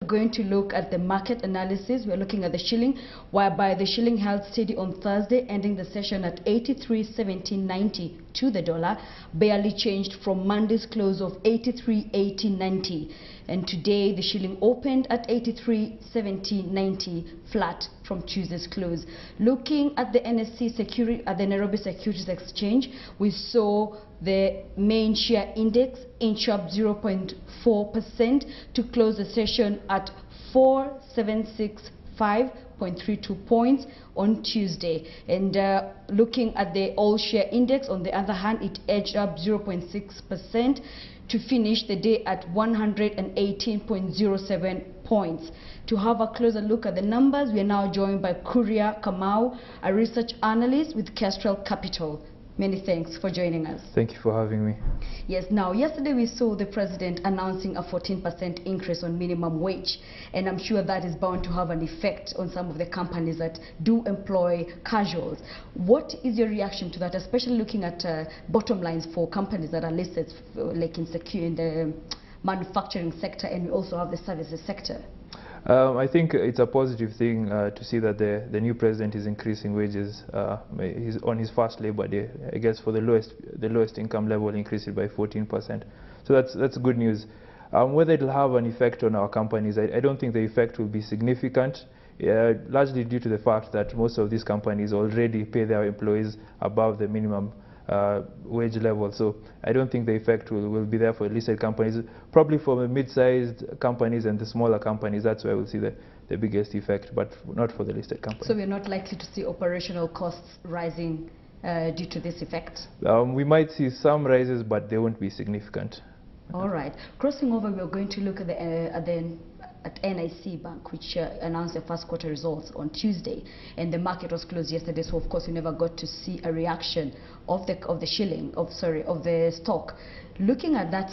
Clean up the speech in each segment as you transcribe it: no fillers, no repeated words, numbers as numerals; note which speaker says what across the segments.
Speaker 1: Going to look at the market analysis. We're looking at the shilling, whereby the shilling held steady on Thursday, ending the session at 83.1790 to the dollar, barely changed from Monday's close of 83.1890. And today the shilling opened at 83.7090, flat from Tuesday's close. Looking at the the Nairobi Securities Exchange, we saw the main share index inch up 0.4% to close the session at 4765.32 points on Tuesday. And looking at the all share index, on the other hand, it edged up 0.6% to finish the day at 118.07 points. To have a closer look at the numbers, we are now joined by Kuria Kamau, a research analyst with Kestrel Capital. Many thanks for joining us.
Speaker 2: Thank you for having me.
Speaker 1: Yes, now yesterday we saw the president announcing a 14% increase on minimum wage, and I'm sure that is bound to have an effect on some of the companies that do employ casuals. What is your reaction to that, especially looking at bottom lines for companies that are listed like in the manufacturing sector, and we also have the services sector?
Speaker 2: I think it's a positive thing to see that the new president is increasing wages. He's on his first Labour Day. I guess for the lowest income level, increased it by 14%. So that's good news. Whether it'll have an effect on our companies, I don't think the effect will be significant. Largely due to the fact that most of these companies already pay their employees above the minimum wage level, so I don't think the effect will be there for listed companies. Probably for the mid-sized companies and the smaller companies, that's where we'll see the biggest effect, but not for the listed companies.
Speaker 1: So we're not likely to see operational costs rising due to this effect?
Speaker 2: We might see some rises, but they won't be significant.
Speaker 1: All right. Crossing over, we're going to look at at NIC Bank, which announced their first quarter results on Tuesday, and the market was closed yesterday, so of course we never got to see a reaction of the stock. Looking at that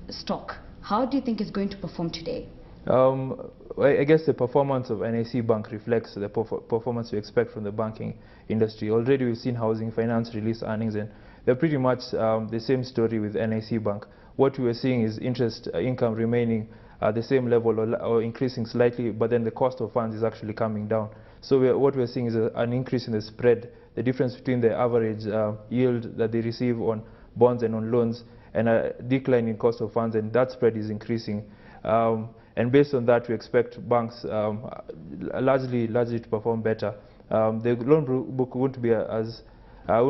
Speaker 1: stock, how do you think it's going to perform today?
Speaker 2: I guess the performance of NIC Bank reflects the performance we expect from the banking industry. Already we've seen housing finance release earnings, and they're pretty much the same story with NIC Bank. What we are seeing is interest income remaining at the same level or increasing slightly, but then the cost of funds is actually coming down. So what we're seeing is an increase in the spread, the difference between the average yield that they receive on bonds and on loans, and a decline in cost of funds, and that spread is increasing. And based on that, we expect banks largely to perform better. The loan book won't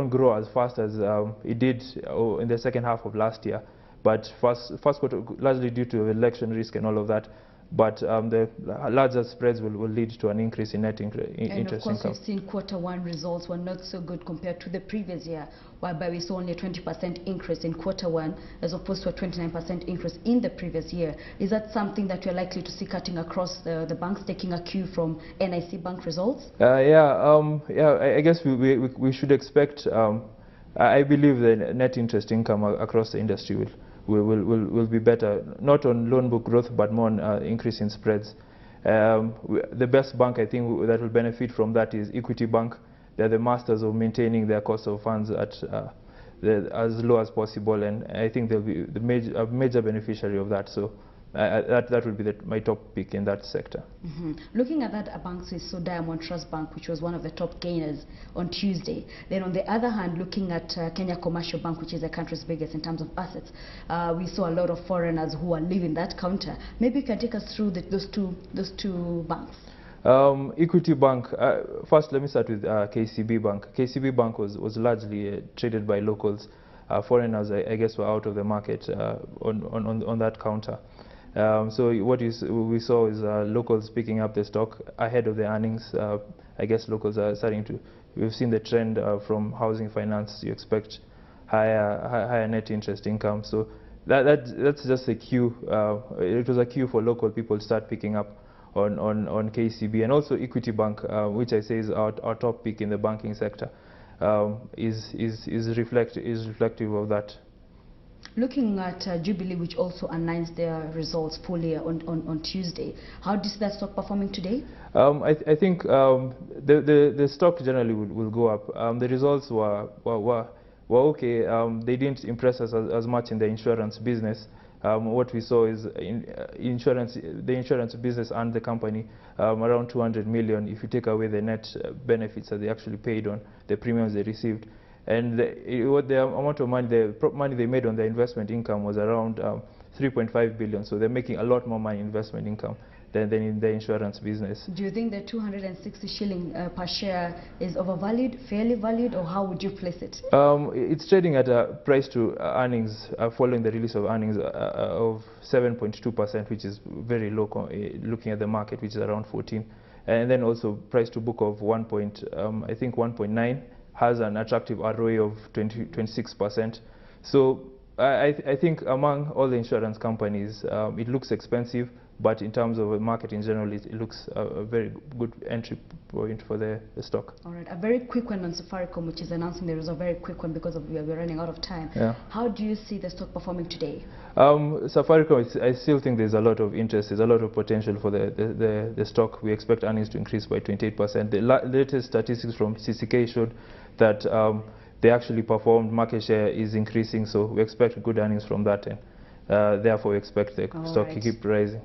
Speaker 2: grow as fast as it did in the second half of last year. But first quarter, largely due to election risk and all of that, but the larger spreads will lead to an increase in net interest income.
Speaker 1: And of course, we've seen quarter one results were not so good compared to the previous year, whereby we saw only a 20% increase in quarter one as opposed to a 29% increase in the previous year. Is that something that you're likely to see cutting across the banks, taking a cue from NIC Bank results?
Speaker 2: I guess we should expect. I believe the net interest income across the industry will be better, not on loan book growth, but more on increase in spreads. The best bank, I think, that will benefit from that is Equity Bank. They're the masters of maintaining their cost of funds at as low as possible, and I think they'll be a major beneficiary of that. So that would be my top pick in that sector.
Speaker 1: Looking at that, banks, we saw Diamond Trust Bank, which was one of the top gainers on Tuesday. Then on the other hand, looking at Kenya Commercial Bank, which is the country's biggest in terms of assets, we saw a lot of foreigners who are leaving that counter. Maybe you can take us through those two banks.
Speaker 2: Equity Bank, first let me start with KCB Bank. KCB Bank was largely traded by locals. Foreigners, I guess, were out of the market on that counter. So what we saw is locals picking up the stock ahead of the earnings. I guess locals are starting to. We've seen the trend from housing finance. You expect higher net interest income. So that's just a cue. It was a cue for local people to start picking up on KCB, and also Equity Bank, which I say is our top pick in the banking sector, is reflective of that.
Speaker 1: Looking at Jubilee, which also announced their results fully on Tuesday, how is that stock performing today?
Speaker 2: I think the stock generally will go up. The results were okay. They didn't impress us as much in the insurance business. what we saw is the insurance business and the company around 200 million if you take away the net benefits that they actually paid on the premiums they received. And what the amount of money, money they made on their investment income was around 3.5 billion. So they're making a lot more money in investment income than in the insurance business.
Speaker 1: Do you think the 260 shilling per share is overvalued, fairly valued, or how would you place it?
Speaker 2: It's trading at a price to earnings following the release of earnings of 7.2%, which is very low looking at the market, which is around 14. And then also price to book of 1.9 has an attractive ROE of 26%. So I think among all the insurance companies, it looks expensive, but in terms of the market in general, it looks a very good entry point for the stock.
Speaker 1: All right, a very quick one on Safaricom, which is announcing the result, very quick one because we're running out of time.
Speaker 2: Yeah.
Speaker 1: How do you see the stock performing today?
Speaker 2: Safaricom, I still think there's a lot of interest, there's a lot of potential for the stock. We expect earnings to increase by 28%. The latest statistics from CCK showed that they actually performed, market share is increasing, so we expect good earnings from that end. Therefore, we expect the stock to keep rising.